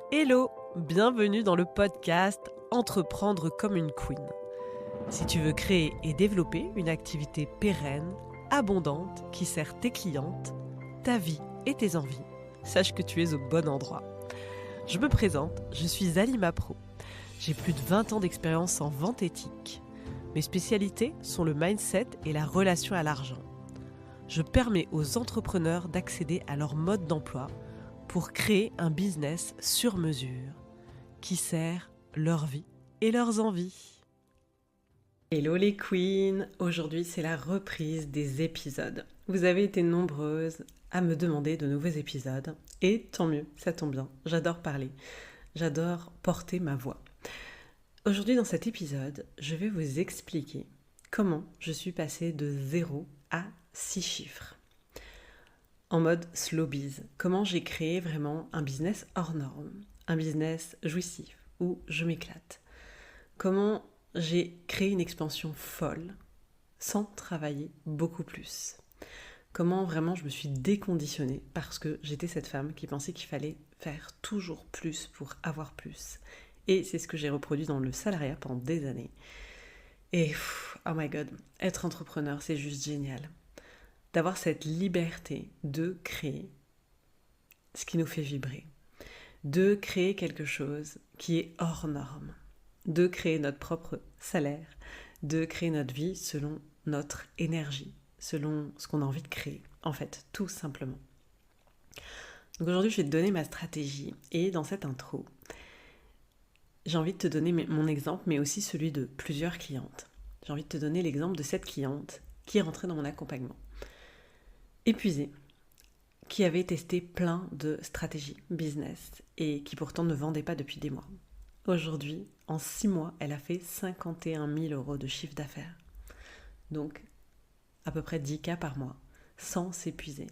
Hello, bienvenue dans le podcast Entreprendre comme une queen. Si tu veux créer et développer une activité pérenne, abondante, qui sert tes clientes, ta vie et tes envies, sache que tu es au bon endroit. Je me présente, je suis Alima Pro. J'ai plus de 20 ans d'expérience en vente éthique. Mes spécialités sont le mindset et la relation à l'argent. Je permets aux entrepreneurs d'accéder à leur mode d'emploi pour créer un business sur mesure qui sert leur vie et leurs envies. Hello les queens, aujourd'hui c'est la reprise des épisodes. Vous avez été nombreuses à me demander de nouveaux épisodes et tant mieux, ça tombe bien, j'adore parler, j'adore porter ma voix. Aujourd'hui dans cet épisode, je vais vous expliquer comment je suis passée de 0 à 6 chiffres. En mode slow biz, comment j'ai créé vraiment un business hors norme, un business jouissif où je m'éclate. Comment j'ai créé une expansion folle sans travailler beaucoup plus. Comment vraiment je me suis déconditionnée parce que j'étais cette femme qui pensait qu'il fallait faire toujours plus pour avoir plus. Et c'est ce que j'ai reproduit dans le salariat pendant des années. Et oh my god, être entrepreneur, c'est juste génial. D'avoir cette liberté de créer ce qui nous fait vibrer, de créer quelque chose qui est hors norme, de créer notre propre salaire, de créer notre vie selon notre énergie, selon ce qu'on a envie de créer, en fait, tout simplement. Donc aujourd'hui, je vais te donner ma stratégie et dans cette intro, j'ai envie de te donner mon exemple, mais aussi celui de plusieurs clientes. J'ai envie de te donner l'exemple de cette cliente qui est rentrée dans mon accompagnement. Épuisée, qui avait testé plein de stratégies business et qui pourtant ne vendait pas depuis des mois. Aujourd'hui, en 6 mois, elle a fait 51 000 euros de chiffre d'affaires. Donc, à peu près 10 cas par mois, sans s'épuiser.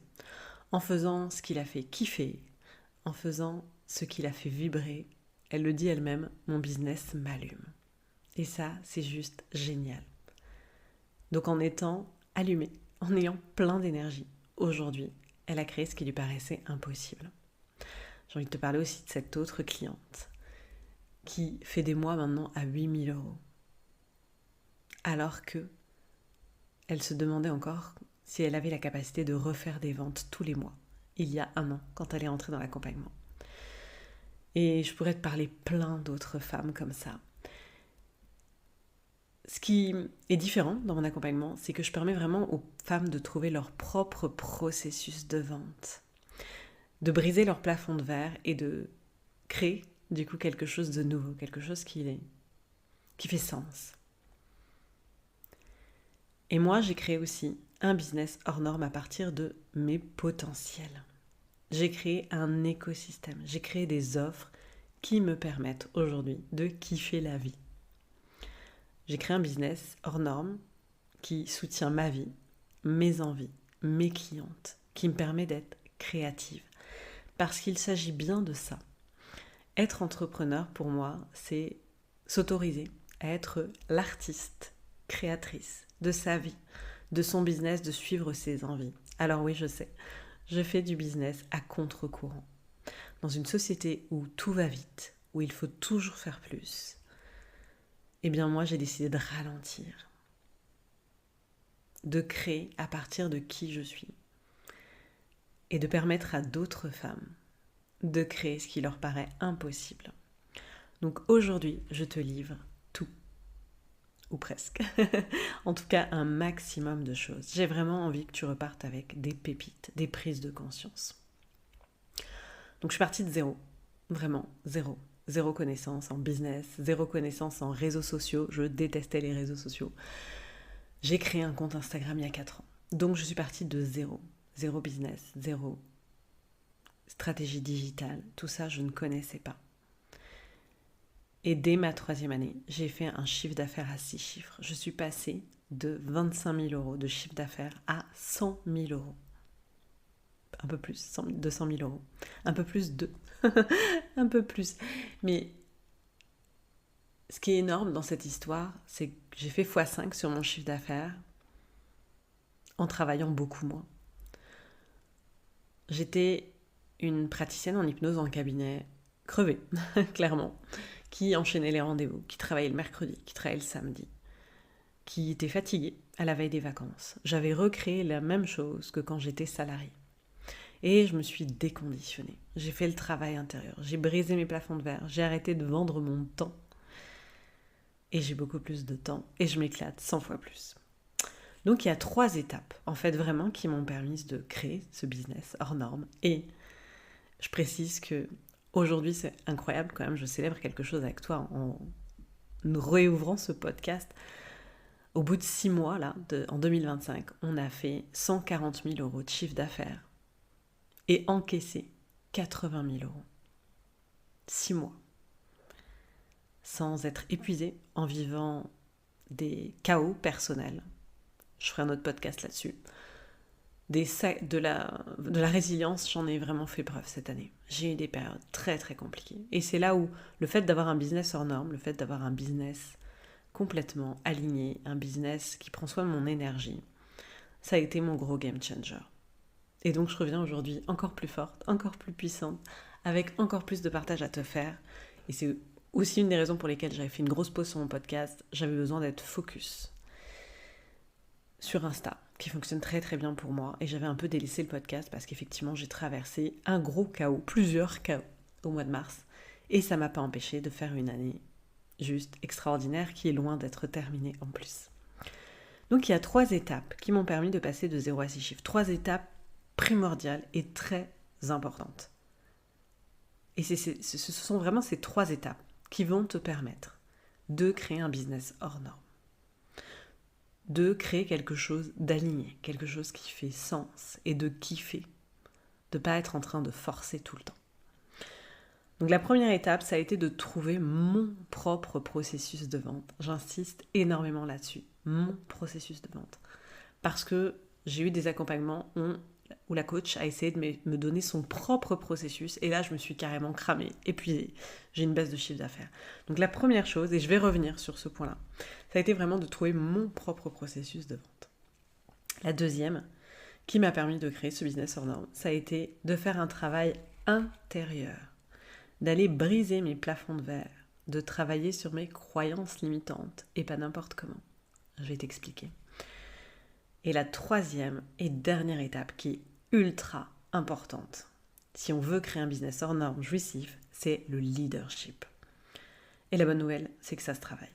En faisant ce qui l'a fait kiffer, en faisant ce qui l'a fait vibrer. Elle le dit elle-même, mon business m'allume. Et ça, c'est juste génial. Donc en étant allumée, en ayant plein d'énergie, aujourd'hui, elle a créé ce qui lui paraissait impossible. J'ai envie de te parler aussi de cette autre cliente qui fait des mois maintenant à 8 000 euros. Alors que elle se demandait encore si elle avait la capacité de refaire des ventes tous les mois, il y a 1 an, quand elle est entrée dans l'accompagnement. Et je pourrais te parler plein d'autres femmes comme ça. Ce qui est différent dans mon accompagnement, c'est que je permets vraiment aux femmes de trouver leur propre processus de vente, de briser leur plafond de verre et de créer du coup quelque chose de nouveau, quelque chose qui fait sens. Et moi, j'ai créé aussi un business hors norme à partir de mes potentiels. J'ai créé un écosystème, j'ai créé des offres qui me permettent aujourd'hui de kiffer la vie. J'ai créé un business hors norme qui soutient ma vie, mes envies, mes clientes, qui me permet d'être créative. Parce qu'il s'agit bien de ça. Être entrepreneur, pour moi, c'est s'autoriser à être l'artiste, créatrice de sa vie, de son business, de suivre ses envies. Alors oui, je sais, je fais du business à contre-courant. Dans une société où tout va vite, où il faut toujours faire plus, eh bien moi j'ai décidé de ralentir, de créer à partir de qui je suis et de permettre à d'autres femmes de créer ce qui leur paraît impossible. Donc aujourd'hui, je te livre tout, ou presque, en tout cas un maximum de choses. J'ai vraiment envie que tu repartes avec des pépites, des prises de conscience. Donc je suis partie de zéro, vraiment zéro. Zéro connaissance en business, zéro connaissance en réseaux sociaux. Je détestais les réseaux sociaux. J'ai créé un compte Instagram il y a 4 ans. Donc je suis partie de zéro. Zéro business, zéro stratégie digitale. Tout ça, je ne connaissais pas. Et dès ma 3e année, j'ai fait un chiffre d'affaires à 6 chiffres. Je suis passée de 25 000 euros de chiffre d'affaires à 100 000 euros. Un peu plus, 200 000 euros. Un peu plus de... un peu plus. Mais ce qui est énorme dans cette histoire, c'est que j'ai fait x5 sur mon chiffre d'affaires en travaillant beaucoup moins. J'étais une praticienne en hypnose en cabinet crevée, clairement, qui enchaînait les rendez-vous, qui travaillait le mercredi, qui travaillait le samedi, qui était fatiguée à la veille des vacances. J'avais recréé la même chose que quand j'étais salariée. Et je me suis déconditionnée. J'ai fait le travail intérieur, j'ai brisé mes plafonds de verre, j'ai arrêté de vendre mon temps. Et j'ai beaucoup plus de temps et je m'éclate 100 fois plus. Donc il y a 3 étapes, en fait, vraiment, qui m'ont permis de créer ce business hors norme. Et je précise que aujourd'hui, c'est incroyable quand même, je célèbre quelque chose avec toi en réouvrant ce podcast. Au bout de 6 mois, là, en 2025, on a fait 140 000 euros de chiffre d'affaires et encaissé 80 000 euros. 6 mois. Sans être épuisé, en vivant des chaos personnels. Je ferai un autre podcast là-dessus. De la résilience, j'en ai vraiment fait preuve cette année. J'ai eu des périodes très très compliquées. Et c'est là où le fait d'avoir un business hors norme, le fait d'avoir un business complètement aligné, un business qui prend soin de mon énergie, ça a été mon gros game changer. Et donc je reviens aujourd'hui encore plus forte, encore plus puissante, avec encore plus de partage à te faire. Et c'est aussi une des raisons pour lesquelles j'avais fait une grosse pause sur mon podcast. J'avais besoin d'être focus sur Insta, qui fonctionne très très bien pour moi. Et j'avais un peu délaissé le podcast parce qu'effectivement, j'ai traversé un gros chaos, plusieurs chaos au mois de mars. Et ça ne m'a pas empêché de faire une année juste extraordinaire qui est loin d'être terminée en plus. Donc il y a 3 étapes qui m'ont permis de passer de 0 à 6 chiffres. 3 étapes primordiales et très importantes. Et ce sont vraiment ces 3 étapes qui vont te permettre de créer un business hors norme. De créer quelque chose d'aligné, quelque chose qui fait sens et de kiffer. De ne pas être en train de forcer tout le temps. Donc la première étape, ça a été de trouver mon propre processus de vente. J'insiste énormément là-dessus, mon processus de vente. Parce que j'ai eu des accompagnements où la coach a essayé de me donner son propre processus et là je me suis carrément cramée, épuisée. J'ai une baisse de chiffre d'affaires. Donc la première chose, et je vais revenir sur ce point-là, ça a été vraiment de trouver mon propre processus de vente. La deuxième, qui m'a permis de créer ce business hors norme, ça a été de faire un travail intérieur, d'aller briser mes plafonds de verre, de travailler sur mes croyances limitantes et pas n'importe comment. Je vais t'expliquer. Et la troisième et dernière étape qui est ultra importante, si on veut créer un business hors norme jouissif, c'est le leadership. Et la bonne nouvelle, c'est que ça se travaille.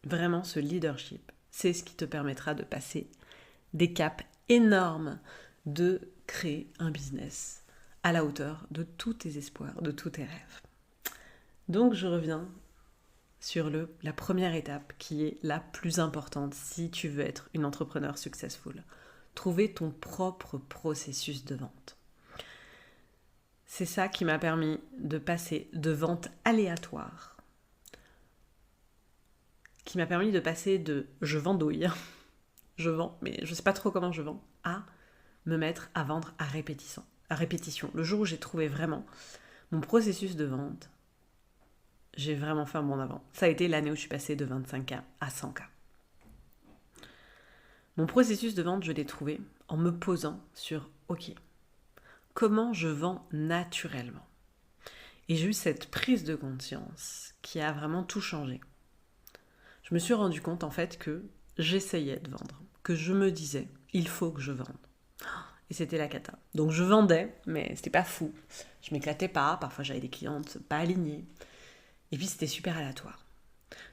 Vraiment, ce leadership, c'est ce qui te permettra de passer des caps énormes, de créer un business à la hauteur de tous tes espoirs, de tous tes rêves. Donc je reviens sur la première étape qui est la plus importante si tu veux être une entrepreneur successful. Trouver ton propre processus de vente. C'est ça qui m'a permis de passer de vente aléatoire, qui m'a permis de passer de je vendouille, je vends, mais je ne sais pas trop comment je vends, à me mettre à vendre à répétition. Le jour où j'ai trouvé vraiment mon processus de vente, j'ai vraiment fait un bond avant. Ça a été l'année où je suis passée de 25K à 100K. Mon processus de vente, je l'ai trouvé en me posant sur OK, comment je vends naturellement. Et j'ai eu cette prise de conscience qui a vraiment tout changé. Je me suis rendu compte en fait que j'essayais de vendre, que je me disais, il faut que je vende. Et c'était la cata. Donc je vendais, mais c'était pas fou. Je m'éclatais pas, parfois j'avais des clientes pas alignées. Et puis c'était super aléatoire.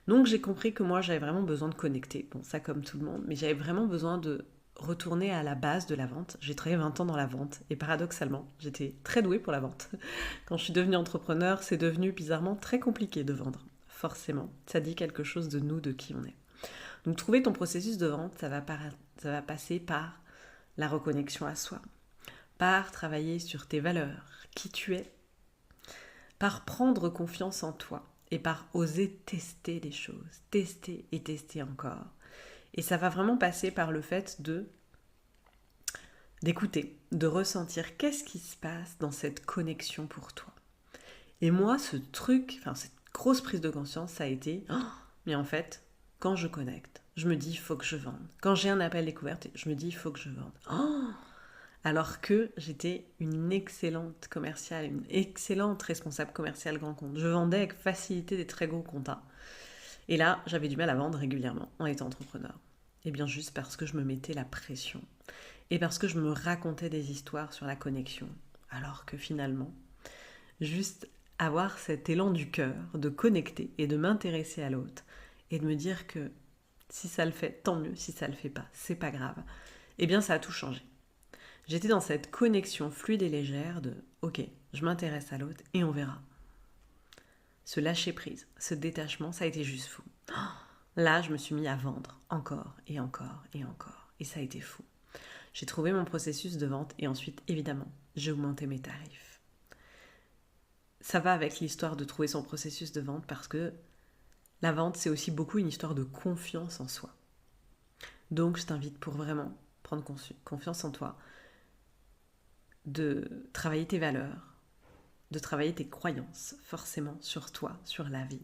Donc j'ai compris que moi j'avais vraiment besoin de connecter. Bon, ça comme tout le monde, mais j'avais vraiment besoin de retourner à la base de la vente. J'ai travaillé 20 ans dans la vente et paradoxalement, j'étais très douée pour la vente. Quand je suis devenue entrepreneur, c'est devenu bizarrement très compliqué de vendre. Forcément, ça dit quelque chose de nous, de qui on est. Donc trouver ton processus de vente, ça va passer par la reconnexion à soi, par travailler sur tes valeurs, qui tu es, par prendre confiance en toi et par oser tester des choses, tester et tester encore. Et ça va vraiment passer par le fait d'écouter, de ressentir qu'est-ce qui se passe dans cette connexion pour toi. Et moi, cette grosse prise de conscience, ça a été, mais en fait, quand je connecte, je me dis, il faut que je vende. Quand j'ai un appel découverte, je me dis, il faut que je vende. alors que j'étais une excellente commerciale, une excellente responsable commerciale grand compte. Je vendais avec facilité des très gros comptas. Et là, j'avais du mal à vendre régulièrement en étant entrepreneur. Et bien juste parce que je me mettais la pression. Et parce que je me racontais des histoires sur la connexion. Alors que finalement, juste avoir cet élan du cœur de connecter et de m'intéresser à l'autre et de me dire que si ça le fait, tant mieux. Si ça le fait pas, c'est pas grave. Eh bien, ça a tout changé. J'étais dans cette connexion fluide et légère de ok, je m'intéresse à l'autre et on verra. Ce lâcher prise, ce détachement, ça a été juste fou. Là, je me suis mis à vendre encore et encore et encore. Et ça a été fou. J'ai trouvé mon processus de vente et ensuite, évidemment, j'ai augmenté mes tarifs. Ça va avec l'histoire de trouver son processus de vente parce que la vente, c'est aussi beaucoup une histoire de confiance en soi. Donc, je t'invite pour vraiment prendre confiance en toi, de travailler tes valeurs, de travailler tes croyances, forcément, sur toi, sur la vie,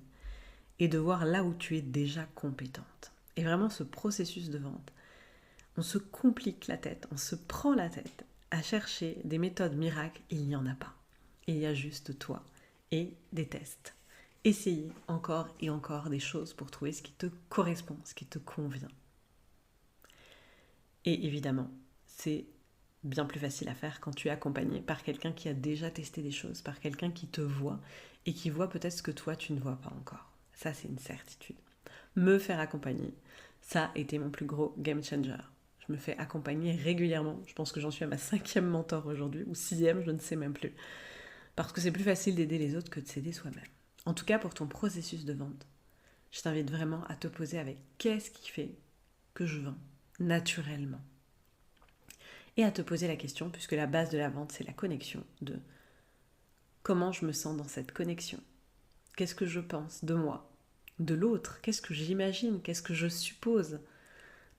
et de voir là où tu es déjà compétente. Et vraiment, ce processus de vente, on se complique la tête, on se prend la tête à chercher des méthodes miracles, il n'y en a pas. Il y a juste toi et des tests. Essayez encore et encore des choses pour trouver ce qui te correspond, ce qui te convient. Et évidemment, c'est bien plus facile à faire quand tu es accompagné par quelqu'un qui a déjà testé des choses, par quelqu'un qui te voit et qui voit peut-être ce que toi tu ne vois pas encore. Ça, c'est une certitude. Me faire accompagner, ça a été mon plus gros game changer. Je me fais accompagner régulièrement. Je pense que j'en suis à ma 5e mentor aujourd'hui, ou 6e, je ne sais même plus. Parce que c'est plus facile d'aider les autres que de s'aider soi-même. En tout cas, pour ton processus de vente, je t'invite vraiment à te poser avec qu'est-ce qui fait que je vends naturellement. Et à te poser la question, puisque la base de la vente, c'est la connexion, de comment je me sens dans cette connexion. Qu'est-ce que je pense de moi, de l'autre? Qu'est-ce que j'imagine? Qu'est-ce que je suppose?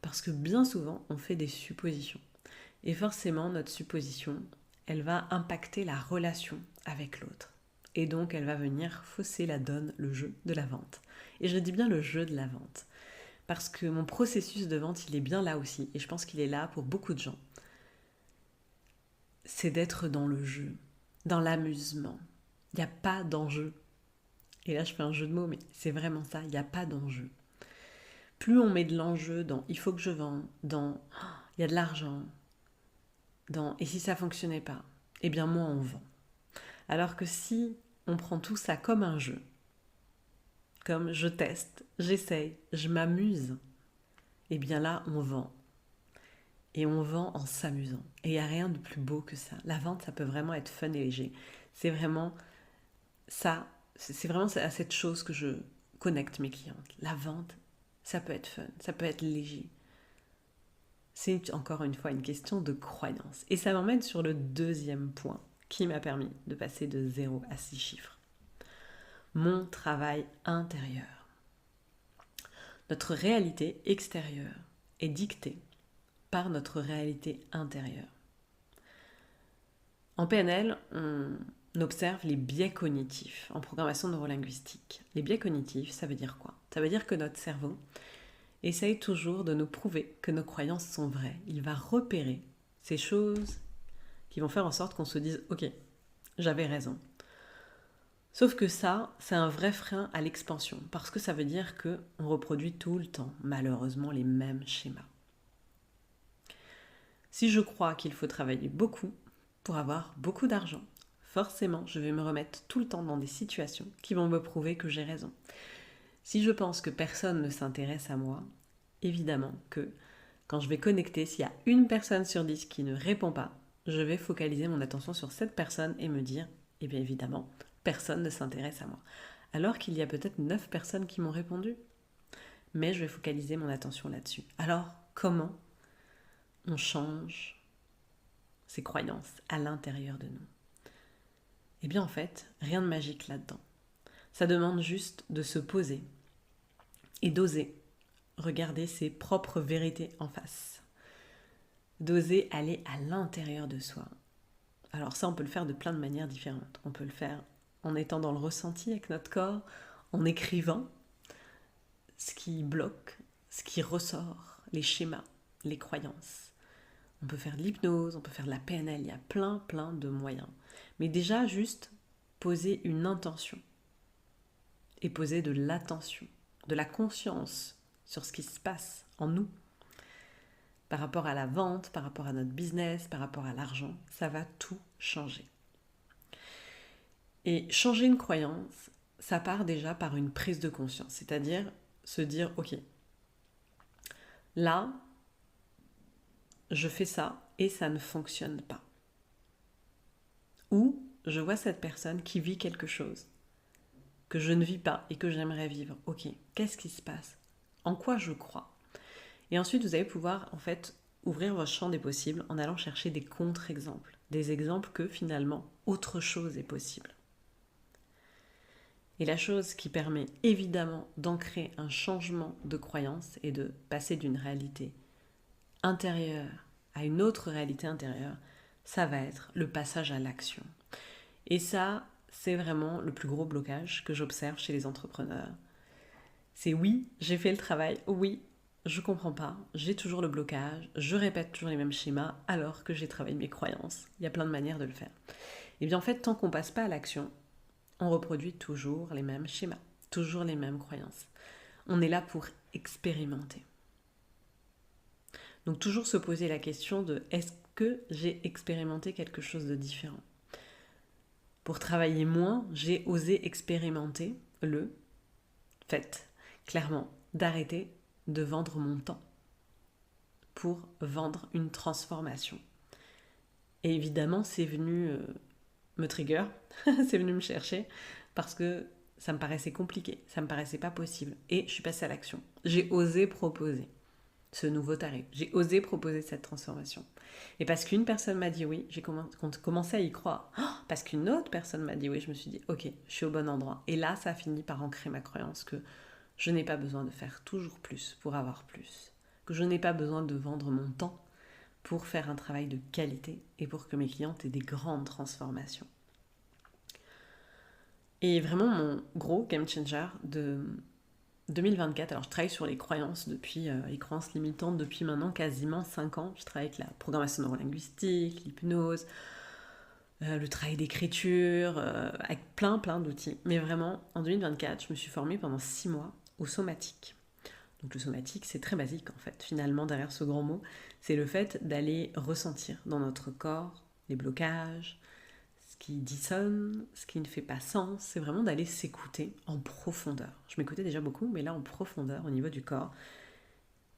Parce que bien souvent, on fait des suppositions. Et forcément, notre supposition, elle va impacter la relation avec l'autre. Et donc, elle va venir fausser la donne, le jeu de la vente. Et je dis bien le jeu de la vente. Parce que mon processus de vente, il est bien là aussi. Et je pense qu'il est là pour beaucoup de gens. C'est d'être dans le jeu, dans l'amusement. Il n'y a pas d'enjeu. Et là, je fais un jeu de mots, mais c'est vraiment ça. Il n'y a pas d'enjeu. Plus on met de l'enjeu dans il faut que je vende, dans il y a de l'argent, dans et si ça fonctionnait pas, eh bien moins on vend. Alors que si on prend tout ça comme un jeu, comme je teste, j'essaye, je m'amuse, eh bien là on vend. Et on vend en s'amusant. Et il n'y a rien de plus beau que ça. La vente, ça peut vraiment être fun et léger. C'est vraiment ça, c'est vraiment à cette chose que je connecte mes clientes. La vente, ça peut être fun, ça peut être léger. C'est encore une fois une question de croyance. Et ça m'emmène sur le deuxième point qui m'a permis de passer de 0 à 6 chiffres. Mon travail intérieur. Notre réalité extérieure est dictée par notre réalité intérieure. En PNL, on observe les biais cognitifs en programmation neurolinguistique. Les biais cognitifs, ça veut dire quoi? Ça veut dire que notre cerveau essaye toujours de nous prouver que nos croyances sont vraies. Il va repérer ces choses qui vont faire en sorte qu'on se dise « Ok, j'avais raison ». Sauf que ça, c'est un vrai frein à l'expansion, parce que ça veut dire qu'on reproduit tout le temps, malheureusement, les mêmes schémas. Si je crois qu'il faut travailler beaucoup pour avoir beaucoup d'argent, forcément, je vais me remettre tout le temps dans des situations qui vont me prouver que j'ai raison. Si je pense que personne ne s'intéresse à moi, évidemment que quand je vais connecter, s'il y a une personne sur 10 qui ne répond pas, je vais focaliser mon attention sur cette personne et me dire, eh bien évidemment, personne ne s'intéresse à moi. Alors qu'il y a peut-être 9 personnes qui m'ont répondu. Mais je vais focaliser mon attention là-dessus. Alors, comment on change ces croyances à l'intérieur de nous? Eh bien en fait, rien de magique là-dedans. Ça demande juste de se poser et d'oser regarder ses propres vérités en face. D'oser aller à l'intérieur de soi. Alors ça, on peut le faire de plein de manières différentes. On peut le faire en étant dans le ressenti avec notre corps, en écrivant ce qui bloque, ce qui ressort, les schémas, les croyances. On peut faire de l'hypnose, on peut faire de la PNL, il y a plein de moyens. Mais déjà, juste poser une intention et poser de l'attention, de la conscience sur ce qui se passe en nous, par rapport à la vente, par rapport à notre business, par rapport à l'argent, ça va tout changer. Et changer une croyance, ça part déjà par une prise de conscience, c'est-à-dire se dire, ok, là, je fais ça et ça ne fonctionne pas. Ou je vois cette personne qui vit quelque chose que je ne vis pas et que j'aimerais vivre. Ok, qu'est-ce qui se passe? En quoi je crois? Et ensuite, vous allez pouvoir en fait ouvrir votre champ des possibles en allant chercher des contre-exemples, des exemples que finalement autre chose est possible. Et la chose qui permet évidemment d'ancrer un changement de croyance et de passer d'une réalité intérieure à une autre réalité intérieure, ça va être le passage à l'action. Et ça, c'est vraiment le plus gros blocage que j'observe chez les entrepreneurs. C'est oui, j'ai fait le travail, oui, je comprends pas, j'ai toujours le blocage, je répète toujours les mêmes schémas alors que j'ai travaillé mes croyances. Il y a plein de manières de le faire. Et bien en fait, tant qu'on passe pas à l'action, on reproduit toujours les mêmes schémas, toujours les mêmes croyances. On est là pour expérimenter. Donc toujours se poser la question de est-ce que j'ai expérimenté quelque chose de différent? Pour travailler moins, j'ai osé expérimenter le fait, clairement, d'arrêter de vendre mon temps pour vendre une transformation. Et évidemment, c'est venu me trigger, c'est venu me chercher parce que ça me paraissait compliqué, ça me paraissait pas possible. Et je suis passée à l'action. J'ai osé proposer ce nouveau tarif. J'ai osé proposer cette transformation. Et parce qu'une personne m'a dit oui, j'ai commencé à y croire. Parce qu'une autre personne m'a dit oui, je me suis dit ok, je suis au bon endroit. Et là, ça a fini par ancrer ma croyance que je n'ai pas besoin de faire toujours plus pour avoir plus. Que je n'ai pas besoin de vendre mon temps pour faire un travail de qualité et pour que mes clientes aient des grandes transformations. Et vraiment mon gros game changer de 2024, alors je travaille sur les croyances les croyances limitantes depuis maintenant quasiment 5 ans. Je travaille avec la programmation neurolinguistique, l'hypnose, le travail d'écriture, avec plein d'outils. Mais vraiment, en 2024, je me suis formée pendant 6 mois au somatique. Donc le somatique, c'est très basique en fait. Finalement, derrière ce grand mot, c'est le fait d'aller ressentir dans notre corps les blocages, ce qui dissonne, ce qui ne fait pas sens. C'est vraiment d'aller s'écouter en profondeur. Je m'écoutais déjà beaucoup, mais là en profondeur au niveau du corps.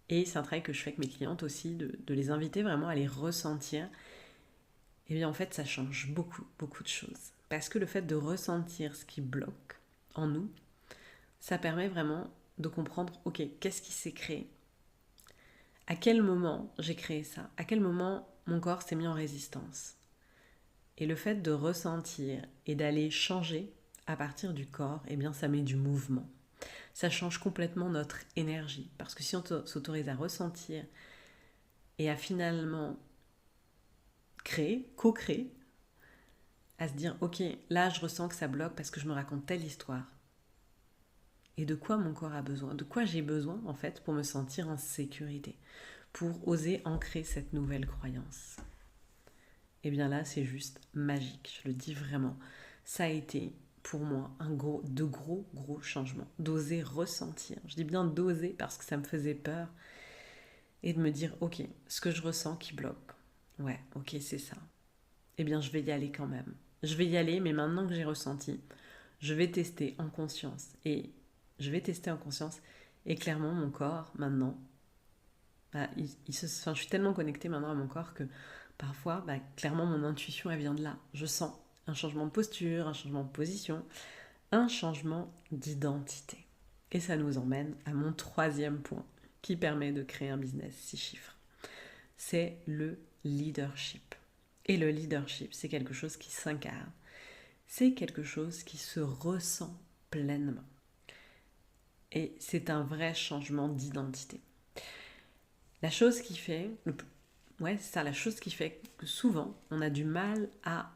Et c'est un travail que je fais avec mes clientes aussi, de les inviter vraiment à les ressentir. Et bien en fait, ça change beaucoup de choses. Parce que le fait de ressentir ce qui bloque en nous, ça permet vraiment de comprendre, ok, qu'est-ce qui s'est créé? À quel moment j'ai créé ça? À quel moment mon corps s'est mis en résistance? Et le fait de ressentir et d'aller changer à partir du corps, eh bien ça met du mouvement. Ça change complètement notre énergie. Parce que si on s'autorise à ressentir et à finalement créer, co-créer, à se dire, ok, là je ressens que ça bloque parce que je me raconte telle histoire. Et de quoi mon corps a besoin? De quoi j'ai besoin en fait pour me sentir en sécurité? Pour oser ancrer cette nouvelle croyance? Et bien là, c'est juste magique, je le dis vraiment. Ça a été pour moi de gros changements. D'oser ressentir. Je dis bien d'oser parce que ça me faisait peur. Et de me dire, ok, ce que je ressens qui bloque. Ouais, ok, c'est ça. Eh bien, je vais y aller quand même. Je vais y aller, mais maintenant que j'ai ressenti, je vais tester en conscience. Et clairement, mon corps, maintenant, je suis tellement connectée maintenant à mon corps que parfois, clairement, mon intuition, elle vient de là. Je sens un changement de posture, un changement de position, un changement d'identité. Et ça nous emmène à mon 3e point qui permet de créer un business 6 chiffres. C'est le leadership. Et le leadership, c'est quelque chose qui s'incarne. C'est quelque chose qui se ressent pleinement. Et c'est un vrai changement d'identité. La chose qui fait que souvent, on a du mal à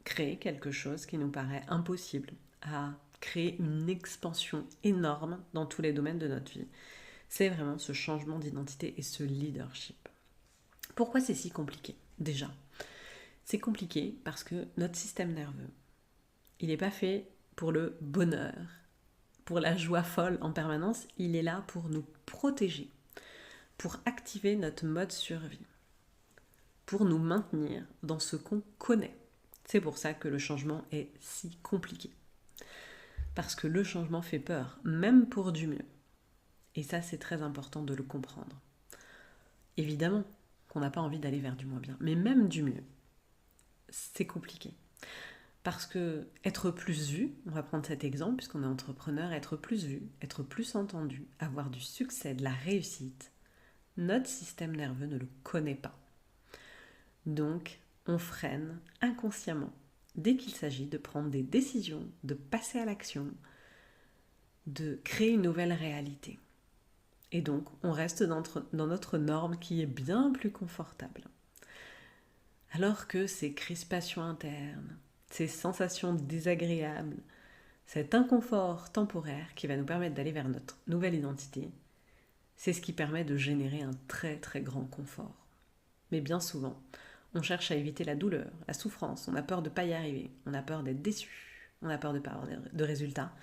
créer quelque chose qui nous paraît impossible, à créer une expansion énorme dans tous les domaines de notre vie. C'est vraiment ce changement d'identité et ce leadership. Pourquoi c'est si compliqué? Déjà, c'est compliqué parce que notre système nerveux, il n'est pas fait pour le bonheur, pour la joie folle en permanence, il est là pour nous protéger, pour activer notre mode survie, pour nous maintenir dans ce qu'on connaît. C'est pour ça que le changement est si compliqué. Parce que le changement fait peur, même pour du mieux. Et ça, c'est très important de le comprendre. Évidemment qu'on n'a pas envie d'aller vers du moins bien, mais même du mieux, c'est compliqué. Parce que être plus vu, on va prendre cet exemple puisqu'on est entrepreneur, être plus vu, être plus entendu, avoir du succès, de la réussite, notre système nerveux ne le connaît pas. Donc, on freine inconsciemment dès qu'il s'agit de prendre des décisions, de passer à l'action, de créer une nouvelle réalité. Et donc, on reste dans notre norme qui est bien plus confortable. Alors que ces crispations internes, ces sensations désagréables, cet inconfort temporaire qui va nous permettre d'aller vers notre nouvelle identité, c'est ce qui permet de générer un très très grand confort. Mais bien souvent, on cherche à éviter la douleur, la souffrance, on a peur de ne pas y arriver, on a peur d'être déçu, on a peur de ne pas avoir de résultats,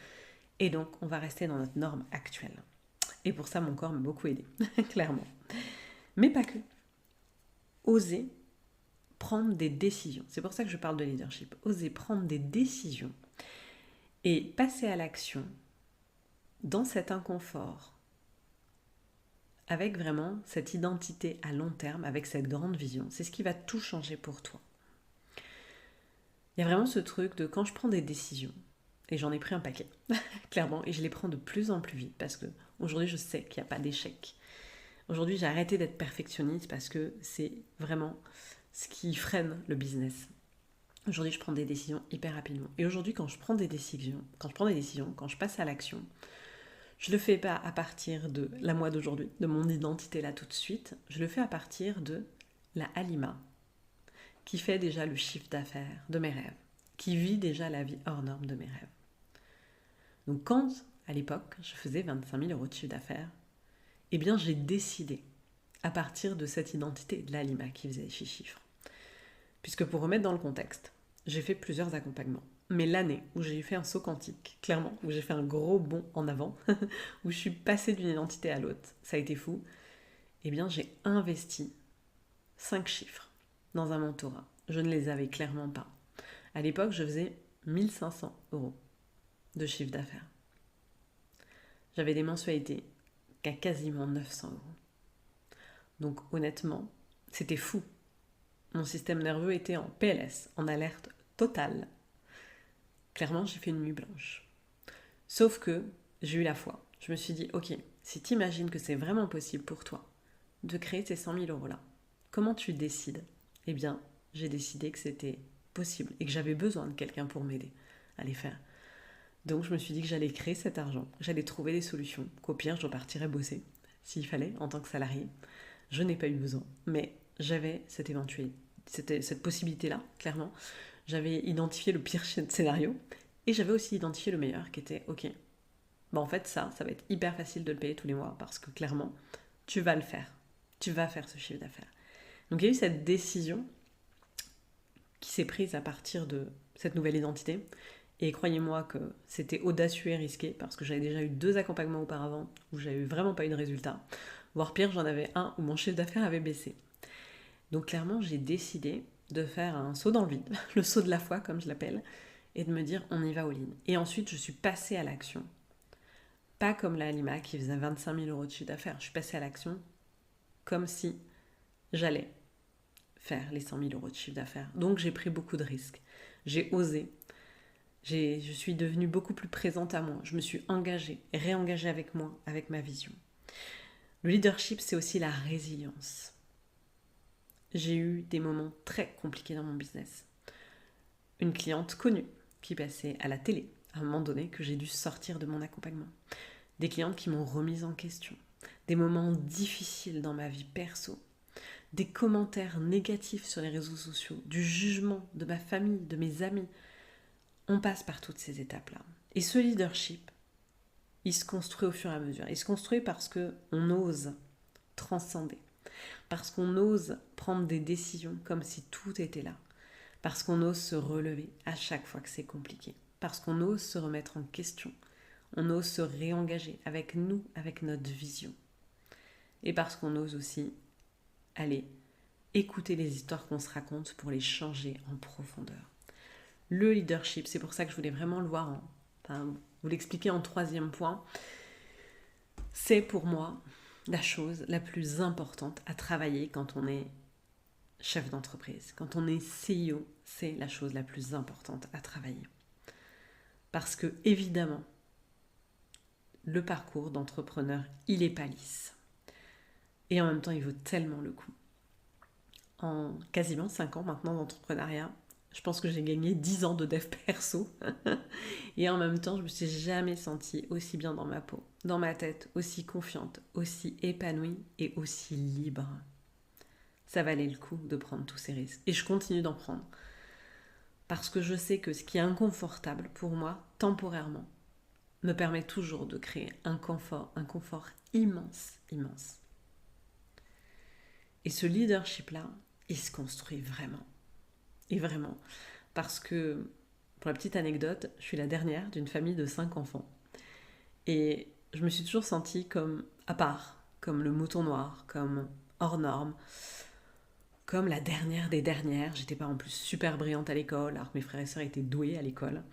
et donc on va rester dans notre norme actuelle. Et pour ça, mon corps m'a beaucoup aidé, clairement. Mais pas que. Oser prendre des décisions. C'est pour ça que je parle de leadership. Oser prendre des décisions et passer à l'action dans cet inconfort, avec vraiment cette identité à long terme, avec cette grande vision. C'est ce qui va tout changer pour toi. Il y a vraiment ce truc de quand je prends des décisions, et j'en ai pris un paquet, clairement, et je les prends de plus en plus vite, parce que aujourd'hui je sais qu'il n'y a pas d'échec. Aujourd'hui j'ai arrêté d'être perfectionniste parce que c'est vraiment ce qui freine le business. Aujourd'hui je prends des décisions hyper rapidement. Et aujourd'hui quand je prends des décisions, quand je passe à l'action, je le fais pas à partir de la moi d'aujourd'hui, de mon identité là tout de suite, je le fais à partir de la Halima, qui fait déjà le chiffre d'affaires de mes rêves, qui vit déjà la vie hors norme de mes rêves. Donc quand, à l'époque, je faisais 25 000 euros de chiffre d'affaires, eh bien j'ai décidé, à partir de cette identité de l'Halima qui faisait ces chiffres. Puisque pour remettre dans le contexte, j'ai fait plusieurs accompagnements. Mais l'année où j'ai fait un saut quantique, clairement, où j'ai fait un gros bond en avant, où je suis passée d'une identité à l'autre, ça a été fou, eh bien j'ai investi 5 chiffres dans un mentorat. Je ne les avais clairement pas. À l'époque, je faisais 1500 euros de chiffre d'affaires. J'avais des mensualités qu'à quasiment 900 euros. Donc honnêtement, c'était fou. Mon système nerveux était en PLS, en alerte totale. Clairement, j'ai fait une nuit blanche. Sauf que j'ai eu la foi. Je me suis dit, ok, si tu imagines que c'est vraiment possible pour toi de créer ces 100 000 euros-là, comment tu décides? Eh bien, j'ai décidé que c'était possible et que j'avais besoin de quelqu'un pour m'aider à les faire. Donc je me suis dit que j'allais créer cet argent, j'allais trouver des solutions, qu'au pire je repartirais bosser, s'il fallait, en tant que salarié. Je n'ai pas eu besoin, mais j'avais cette éventualité, cette possibilité-là, clairement. J'avais identifié le pire scénario, et j'avais aussi identifié le meilleur, qui était, ok, en fait ça va être hyper facile de le payer tous les mois, parce que clairement, tu vas le faire. Tu vas faire ce chiffre d'affaires. Donc il y a eu cette décision qui s'est prise à partir de cette nouvelle identité. Et croyez-moi que c'était audacieux et risqué parce que j'avais déjà eu 2 accompagnements auparavant où j'avais vraiment pas eu de résultat. Voire pire, j'en avais un où mon chiffre d'affaires avait baissé. Donc clairement, j'ai décidé de faire un saut dans le vide, le saut de la foi comme je l'appelle, et de me dire on y va all-in. Et ensuite, je suis passée à l'action. Pas comme la Halima qui faisait 25 000 euros de chiffre d'affaires. Je suis passée à l'action comme si j'allais faire les 100 000 euros de chiffre d'affaires. Donc j'ai pris beaucoup de risques. J'ai osé. Je suis devenue beaucoup plus présente à moi. Je me suis engagée, réengagée avec moi, avec ma vision. Le leadership, c'est aussi la résilience. J'ai eu des moments très compliqués dans mon business. Une cliente connue qui passait à la télé, à un moment donné, que j'ai dû sortir de mon accompagnement. Des clientes qui m'ont remise en question. Des moments difficiles dans ma vie perso. Des commentaires négatifs sur les réseaux sociaux. Du jugement de ma famille, de mes amis. On passe par toutes ces étapes-là. Et ce leadership, il se construit au fur et à mesure. Il se construit parce qu'on ose transcender. Parce qu'on ose prendre des décisions comme si tout était là. Parce qu'on ose se relever à chaque fois que c'est compliqué. Parce qu'on ose se remettre en question. On ose se réengager avec nous, avec notre vision. Et parce qu'on ose aussi aller écouter les histoires qu'on se raconte pour les changer en profondeur. Le leadership, c'est pour ça que je voulais vraiment le voir, vous l'expliquer en 3e point. C'est pour moi la chose la plus importante à travailler quand on est chef d'entreprise. Quand on est CEO, c'est la chose la plus importante à travailler. Parce que, évidemment, le parcours d'entrepreneur, il est pas lisse. Et en même temps, il vaut tellement le coup. En quasiment 5 ans maintenant d'entrepreneuriat, je pense que j'ai gagné 10 ans de dev perso. Et en même temps, je me suis jamais sentie aussi bien dans ma peau, dans ma tête, aussi confiante, aussi épanouie et aussi libre. Ça valait le coup de prendre tous ces risques. Et je continue d'en prendre. Parce que je sais que ce qui est inconfortable pour moi, temporairement, me permet toujours de créer un confort immense, immense. Et ce leadership-là, il se construit vraiment. Et vraiment. Parce que, pour la petite anecdote, je suis la dernière d'une famille de 5 enfants. Et je me suis toujours sentie comme à part, comme le mouton noir, comme hors norme, comme la dernière des dernières. J'étais pas en plus super brillante à l'école, alors que mes frères et sœurs étaient doués à l'école.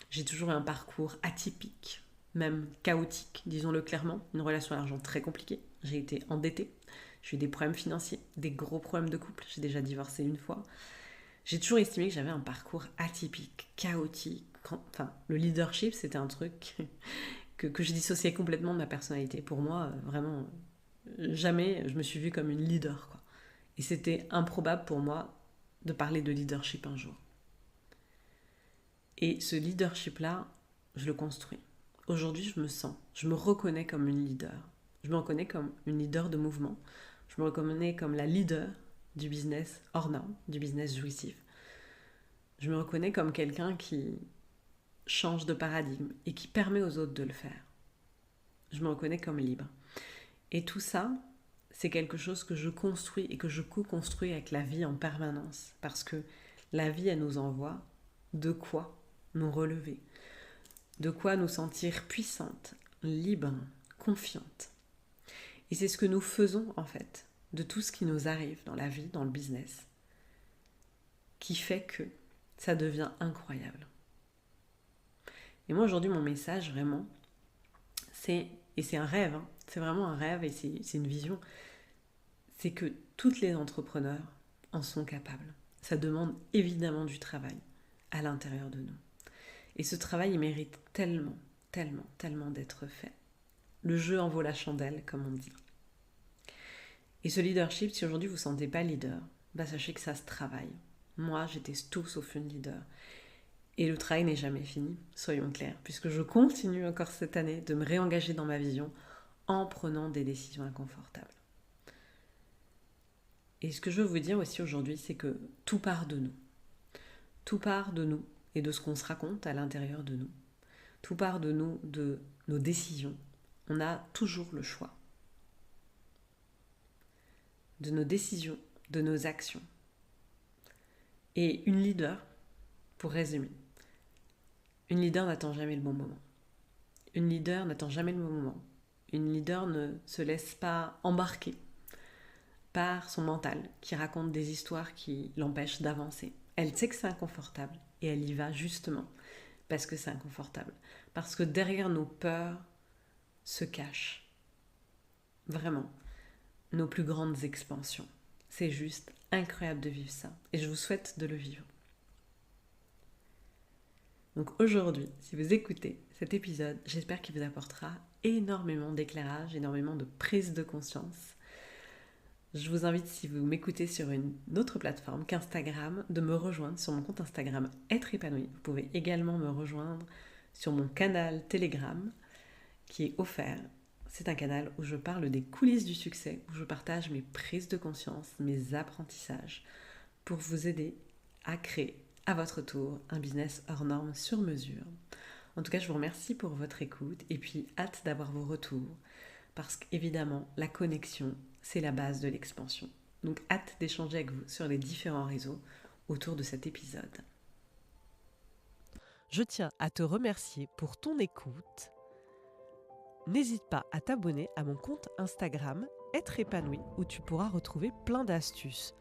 J'ai toujours eu un parcours atypique, même chaotique, disons-le clairement. Une relation à l'argent très compliquée. J'ai été endettée. J'ai eu des problèmes financiers, des gros problèmes de couple. J'ai déjà divorcé une fois. J'ai toujours estimé que j'avais un parcours atypique, chaotique. Le leadership, c'était un truc que je dissociais complètement de ma personnalité. Pour moi, vraiment, jamais je me suis vue comme une leader, quoi. Et c'était improbable pour moi de parler de leadership un jour. Et ce leadership-là, je le construis. Aujourd'hui, je me reconnais comme une leader. Je me reconnais comme une leader de mouvement. Je me reconnais comme la leader du business hors norme, du business jouissif. Je me reconnais comme quelqu'un qui change de paradigme et qui permet aux autres de le faire. Je me reconnais comme libre. Et tout ça, c'est quelque chose que je construis et que je co-construis avec la vie en permanence. Parce que la vie, elle nous envoie de quoi nous relever, de quoi nous sentir puissantes, libres, confiantes. Et c'est ce que nous faisons en fait, de tout ce qui nous arrive dans la vie, dans le business, qui fait que ça devient incroyable. Et moi aujourd'hui, mon message vraiment, c'est un rêve, c'est vraiment un rêve et c'est une vision, c'est que toutes les entrepreneurs en sont capables. Ça demande évidemment du travail à l'intérieur de nous. Et ce travail, il mérite tellement, tellement, tellement d'être fait. Le jeu en vaut la chandelle, comme on dit. Et ce leadership, si aujourd'hui vous ne vous sentez pas leader, sachez que ça se travaille. Moi, j'étais tout sauf une leader. Et le travail n'est jamais fini, soyons clairs, puisque je continue encore cette année de me réengager dans ma vision en prenant des décisions inconfortables. Et ce que je veux vous dire aussi aujourd'hui, c'est que tout part de nous. Tout part de nous et de ce qu'on se raconte à l'intérieur de nous. Tout part de nous, de nos décisions. On a toujours le choix. De nos décisions, de nos actions. Et une leader, pour résumer, une leader n'attend jamais le bon moment. Une leader n'attend jamais le bon moment. Une leader ne se laisse pas embarquer par son mental qui raconte des histoires qui l'empêchent d'avancer. Elle sait que c'est inconfortable et elle y va justement parce que c'est inconfortable. Parce que derrière nos peurs se cachent vraiment nos plus grandes expansions. C'est juste incroyable de vivre ça et je vous souhaite de le vivre. Donc aujourd'hui, si vous écoutez cet épisode, j'espère qu'il vous apportera énormément d'éclairage, énormément de prise de conscience. Je vous invite, si vous m'écoutez sur une autre plateforme qu'Instagram, de me rejoindre sur mon compte Instagram Être Épanoui. Vous pouvez également me rejoindre sur mon canal Telegram qui est offert. C'est un canal où je parle des coulisses du succès, où je partage mes prises de conscience, mes apprentissages pour vous aider à créer à votre tour un business hors norme sur mesure. En tout cas, je vous remercie pour votre écoute et puis hâte d'avoir vos retours. parce qu'évidemment, la connexion, c'est la base de l'expansion. Donc hâte d'échanger avec vous sur les différents réseaux autour de cet épisode. Je tiens à te remercier pour ton écoute. N'hésite pas à t'abonner à mon compte Instagram Être épanoui où tu pourras retrouver plein d'astuces